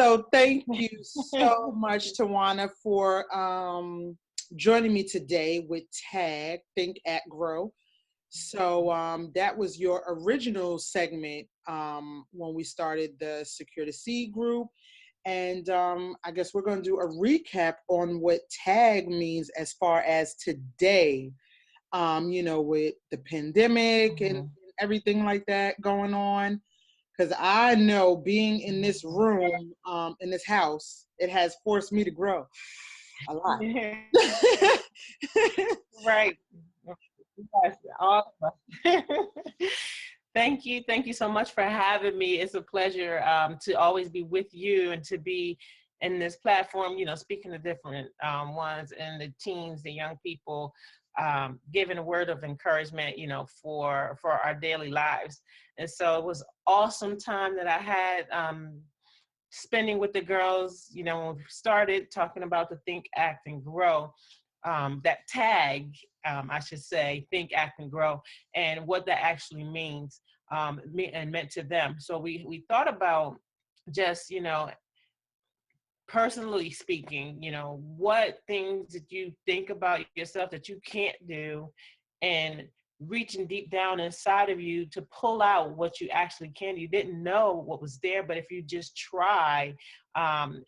So thank you so much, Tawana, for joining me today with T.A.G, Think, Act, Grow. So that was your original segment when we started the Secure the Seed group. And I guess we're going to do a recap on what T.A.G means as far as today, with the pandemic and everything like that going on. Because I know being in this room, in this house, it has forced me to grow a lot. Right. Yes, all of us. Thank you. Thank you so much for having me. It's a pleasure to always be with you and to be in this platform, speaking to different ones and the teens, the young people, giving a word of encouragement, for our daily lives. And so it was awesome time that I had spending with the girls, when we started talking about the Think, Act, and Grow. That T.A.G, I should say, Think, Act, and Grow, and what that actually means and meant to them. So we thought about just, personally speaking, what things did you think about yourself that you can't do, and reaching deep down inside of you to pull out what you actually can. You didn't know what was there, but if you just try and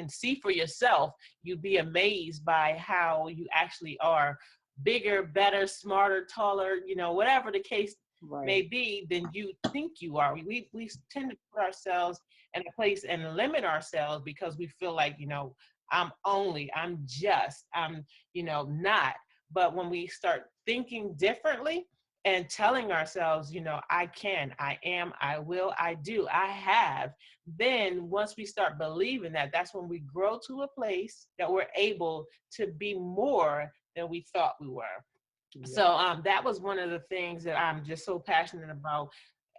see for yourself, you'd be amazed by how you actually are bigger, better, smarter, taller, whatever the case may be than you think you are. We tend to put ourselves in a place and limit ourselves because we feel like, I'm not. But when we start thinking differently and telling ourselves, I can, I am, I will, I do, I have, then once we start believing that, that's when we grow to a place that we're able to be more than we thought we were. Yeah. So that was one of the things that I'm just so passionate about,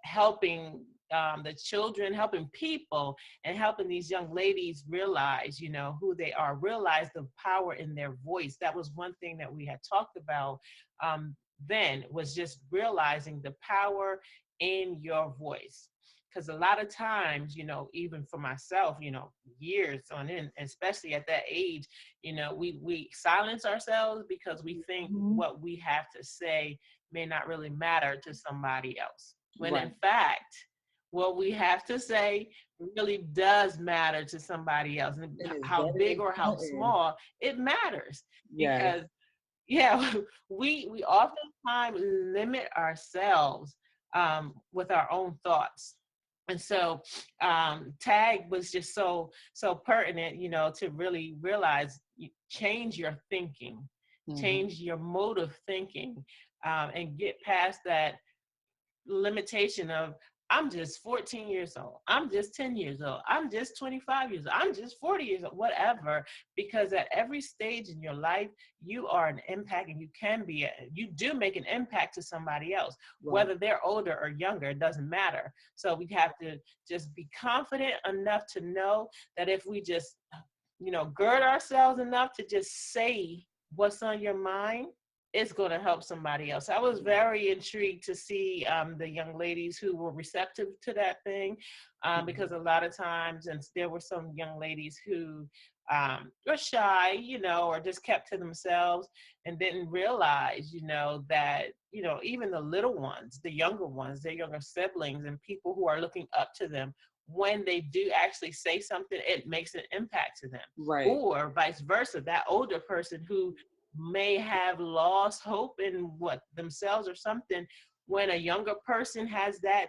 helping the children, helping people, and helping these young ladies realize, who they are, realize the power in their voice. That was one thing that we had talked about then, was just realizing the power in your voice. Because a lot of times, even for myself, years on in, especially at that age, we silence ourselves because we think what we have to say may not really matter to somebody else. When in fact, what we have to say really does matter to somebody else. And how big or how small, it matters. Because, we oftentimes limit ourselves with our own thoughts. And so T.A.G was just so pertinent, to really realize, change your thinking, change your mode of thinking, and get past that limitation of, I'm just 14 years old, I'm just 10 years old, I'm just 25 years old, I'm just 40 years old, whatever. Because at every stage in your life, you are an impact, and you do make an impact to somebody else, whether they're older or younger, it doesn't matter. So we have to just be confident enough to know that if we just, gird ourselves enough to just say what's on your mind, it's going to help somebody else. I was very intrigued to see the young ladies who were receptive to that thing, because a lot of times, and there were some young ladies who were shy, or just kept to themselves and didn't realize, that, even the little ones, the younger ones, their younger siblings and people who are looking up to them, when they do actually say something, it makes an impact to them. Right. Or vice versa, that older person who may have lost hope in themselves or something, when a younger person has that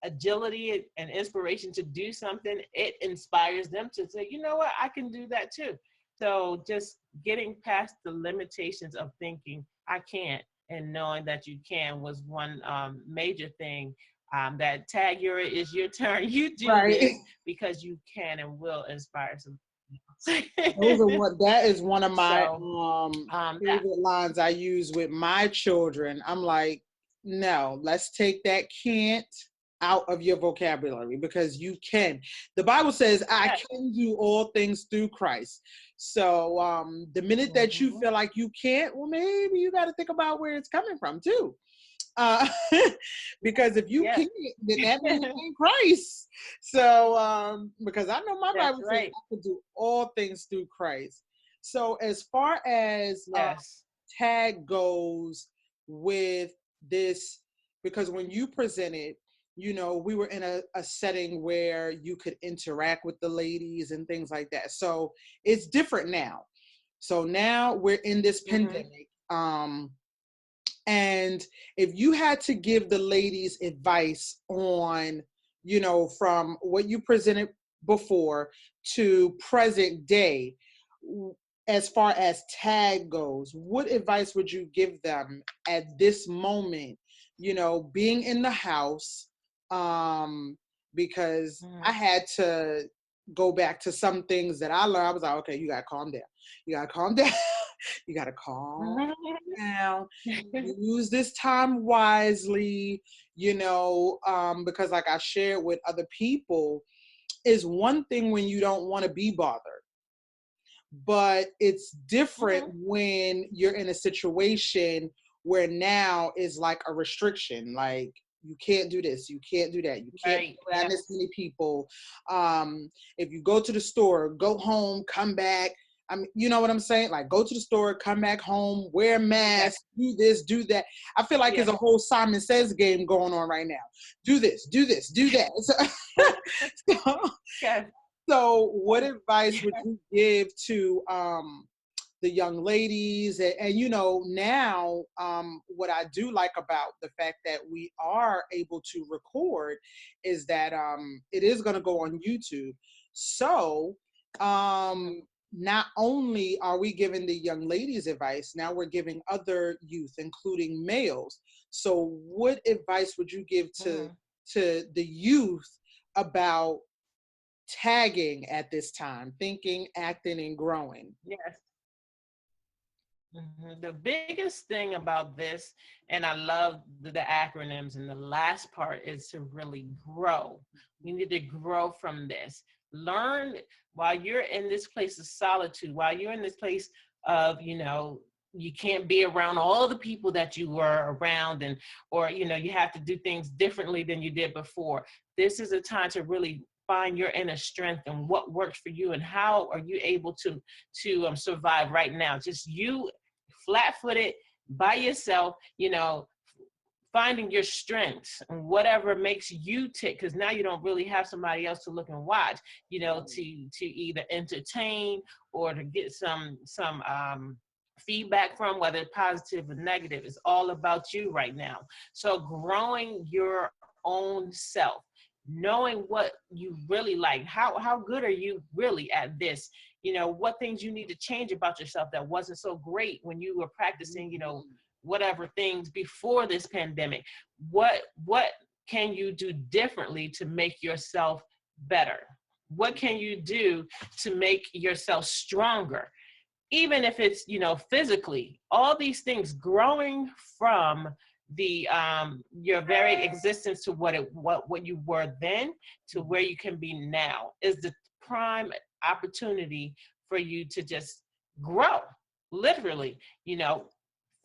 agility and inspiration to do something, it inspires them to say, you know what, I can do that too. So just getting past the limitations of thinking I can't, and knowing that you can, was one major thing that T.A.G, is your turn. You do this because you can and will inspire some. That is one of my favorite lines I use with my children. I'm like, no, let's take that can't out of your vocabulary, because you can. The Bible says, I can do all things through Christ. So the minute that you feel like you can't, well, maybe you got to think about where it's coming from too. uh, because if you Yes. can't, then that means it ain't Christ. So, because I know my That's Bible says right. I can do all things through Christ. So as far as Yes. tag goes with this, because when you presented, we were in a setting where you could interact with the ladies and things like that. So it's different now. So now we're in this pandemic. And if you had to give the ladies advice on, from what you presented before to present day, as far as tag goes, what advice would you give them at this moment, being in the house? Because I had to go back to some things that I learned. I was like, okay, you gotta calm down. You gotta calm down. You gotta calm down. Use this time wisely, because like I shared with other people, is one thing when you don't want to be bothered, but it's different when you're in a situation where now is like a restriction, like you can't do this, you can't do that, you can't Right. be around this many people. If you go to the store, go home, come back. I mean, you know what I'm saying? Like, go to the store, come back home, wear a mask, do this, do that. I feel like there's a whole Simon Says game going on right now. Do this, do this, do that. So what advice would you give to the young ladies? And now what I do like about the fact that we are able to record is that it is going to go on YouTube. So not only are we giving the young ladies advice, now we're giving other youth, including males. So what advice would you give to the youth about tagging at this time, thinking, acting, and growing? Yes. The biggest thing about this, and I love the acronyms, and the last part is to really grow. We need to grow from this. Learn while you're in this place of solitude, while you're in this place of, you can't be around all the people that you were around, or you have to do things differently than you did before. This is a time to really find your inner strength and what works for you, and how are you able to survive right now. Just you, flat-footed, by yourself, finding your strengths and whatever makes you tick, because now you don't really have somebody else to look and watch, to either entertain or to get some feedback from, whether positive or negative. It's all about you right now. So growing your own self, knowing what you really like, how good are you really at this, what things you need to change about yourself that wasn't so great when you were practicing, whatever things before this pandemic. What can you do differently to make yourself better? What can you do to make yourself stronger? Even if it's, physically, all these things, growing from the your very existence to what you were then to where you can be now is the prime opportunity for you to just grow, literally,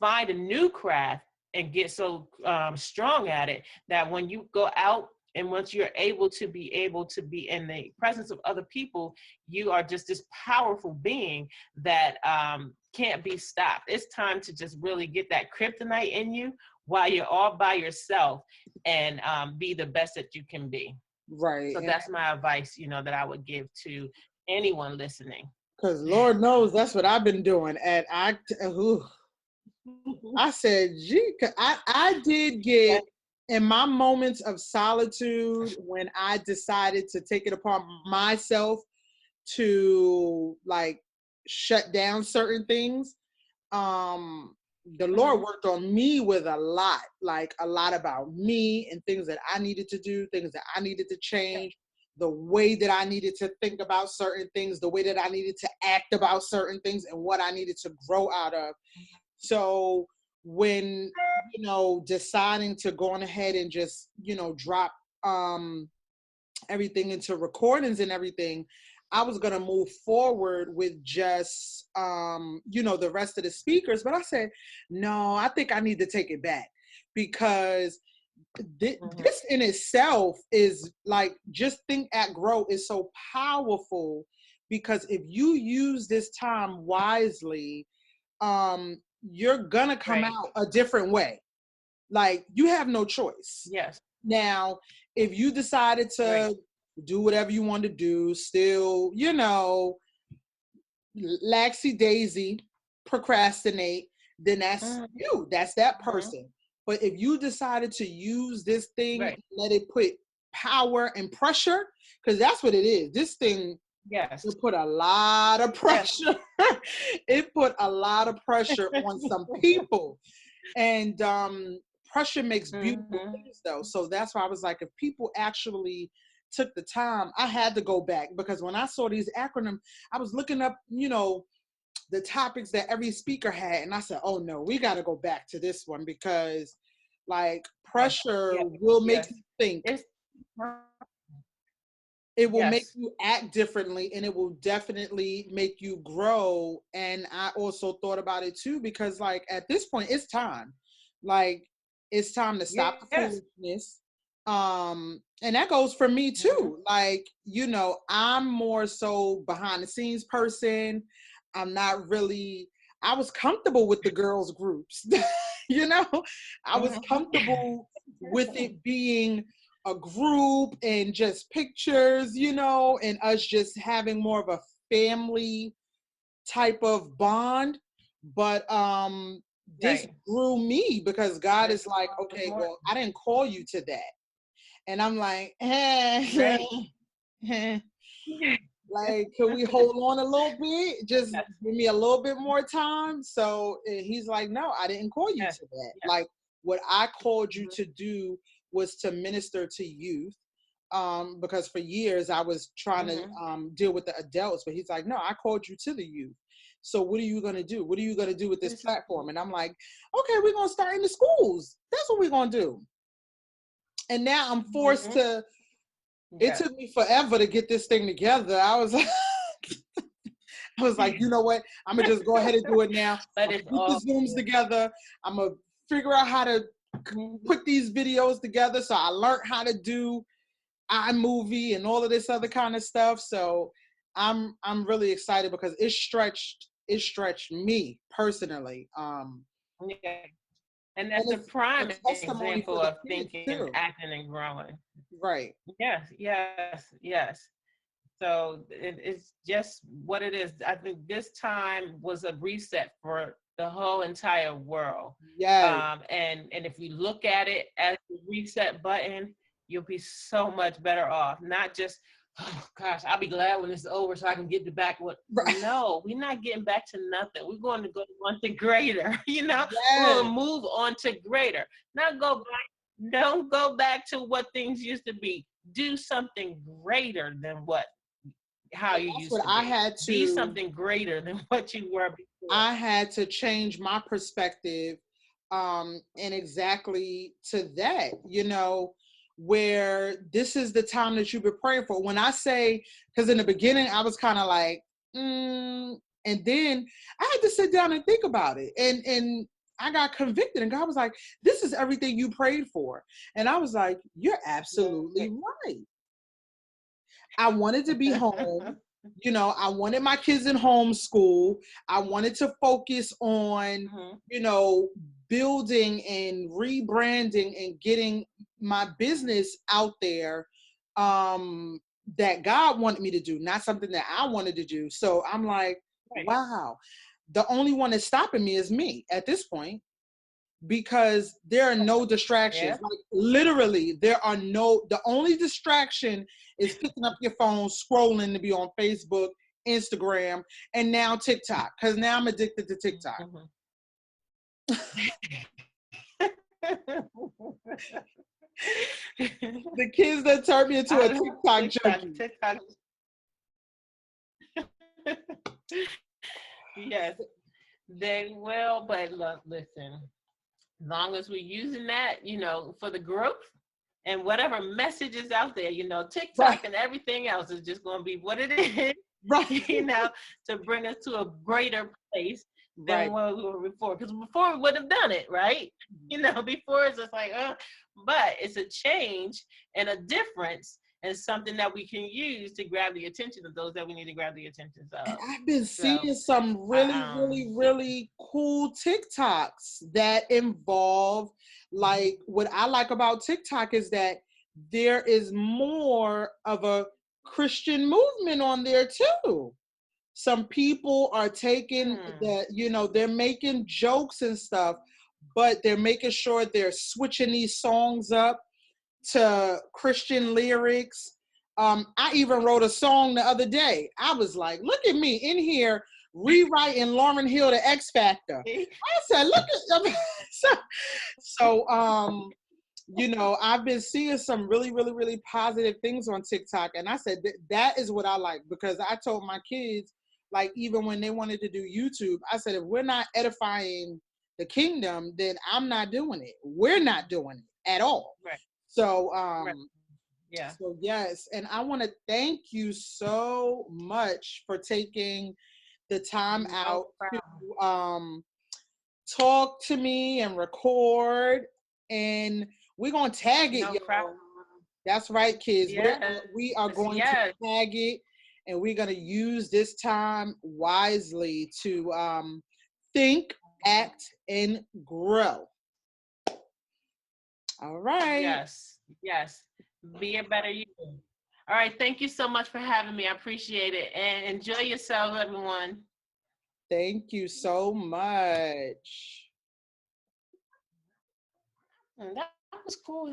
find a new craft and get so strong at it that when you go out and once you're able to be in the presence of other people, you are just this powerful being that can't be stopped. It's time to just really get that kryptonite in you while you're all by yourself and be the best that you can be. Right. So that's my advice, that I would give to anyone listening. Because Lord knows that's what I've been doing. And I said, gee, I did get in my moments of solitude when I decided to take it upon myself to like shut down certain things. The Lord worked on me with a lot about me and things that I needed to do, things that I needed to change, the way that I needed to think about certain things, the way that I needed to act about certain things, and what I needed to grow out of. So when, deciding to go on ahead and just, drop everything into recordings and everything, I was going to move forward with just, the rest of the speakers. But I said, no, I think I need to take it back because this in itself is like, just Think, Act, Grow is so powerful, because if you use this time wisely, you're gonna come out a different way. Like, you have no choice. Yes. Now, if you decided to do whatever you want to do, still, you know, laxy daisy, procrastinate, then that's you. That's that person. But if you decided to use this thing, let it put power and pressure, because that's what it is. This thing, it put a lot of pressure. It put a lot of pressure on some people. And pressure makes beautiful things, though. So that's why I was like, if people actually took the time, I had to go back, because when I saw these acronyms, I was looking up, you know, the topics that every speaker had, and I said, oh no, we got to go back to this one, because like, pressure will make you think. It will make you act differently, and it will definitely make you grow. And I also thought about it too, because like, at this point, it's time. Like, it's time to stop the foolishness. And that goes for me too. Like, you know, I'm more so behind the scenes person. I'm not really, I was comfortable with the girls groups. You know, I was comfortable with it being a group and just pictures, you know, and us just having more of a family type of bond. But this grew me, because God is like, okay, well, I didn't call you to that. And I'm like, like, can we hold on a little bit? Just give me a little bit more time. So he's like, no, I didn't call you to that. Like, what I called you to do was to minister to youth. Because for years I was trying to deal with the adults, but he's like, no, I called you to the youth. So what are you going to do? What are you going to do with this platform? And I'm like, okay, we're going to start in the schools. That's what we're going to do. And now I'm forced to, it took me forever to get this thing together. I was like, you know what? I'm going to just go ahead and do it now. But put the Zooms together. I'm going to figure out how to put these videos together. So I learned how to do iMovie and all of this other kind of stuff. So I'm really excited, because it stretched me personally. And that's a prime example of thinking and acting and growing. Right. Yes. So it's just what it is. I think this time was a reset for the whole entire world. Yeah. And if you look at it as the reset button, you'll be so much better off. Not just, oh gosh, I'll be glad when it's over so I can get back what. No, we're not getting back to nothing. We're going to go on to greater, you know? We'll move on to greater. Not go back. Don't go back to what things used to be. Do something greater than how you used to be. I had to be something greater than what you were before. I had to change my perspective, and exactly to that, you know, where this is the time that you've been praying for. When I say, because in the beginning I was kind of like, and then I had to sit down and think about it, and I got convicted, and God was like, this is everything you prayed for. And I was like, you're absolutely right. I wanted to be home. You know, I wanted my kids in homeschool. I wanted to focus on, you know, building and rebranding and getting my business out there, that God wanted me to do, not something that I wanted to do. So I'm like, wow, the only one that's stopping me is me at this point, because there are no distractions. Like, literally, the only distraction is picking up your phone, scrolling to be on Facebook, Instagram, and now TikTok, because now I'm addicted to TikTok. The kids that turned me into a TikTok junkie. Yes, they will, but look, listen, as long as we're using that, you know, for the growth and whatever message is out there, you know, TikTok and everything else is just going to be what it is, you know, to bring us to a greater place, than what we were before. Because before we would have done it, right? Before it's just like, but it's a change and a difference and something that we can use to grab the attention of those that we need to grab the attention of. And I've been seeing some really cool TikToks that involve, like, what I like about TikTok is that there is more of a Christian movement on there too. Some people are taking they're making jokes and stuff, but they're making sure they're switching these songs up to Christian lyrics. I even wrote a song the other day. I was like, look at me in here rewriting Lauryn Hill, the X Factor. I said, look at I've been seeing some really, really, really positive things on TikTok. And I said, that is what I like, because I told my kids, like, even when they wanted to do YouTube, I said, if we're not edifying the kingdom, then I'm not doing it. We're not doing it at all. Right. So, yeah. So yes, and I want to thank you so much for taking the time out to talk to me and record, and we're gonna tag it, y'all. That's right, kids. Yes. We are going to tag it, and we're gonna use this time wisely to think, act, and grow. All right. Yes. Be a better you. All right. Thank you so much for having me. I appreciate it. And enjoy yourselves, everyone. Thank you so much. That was cool.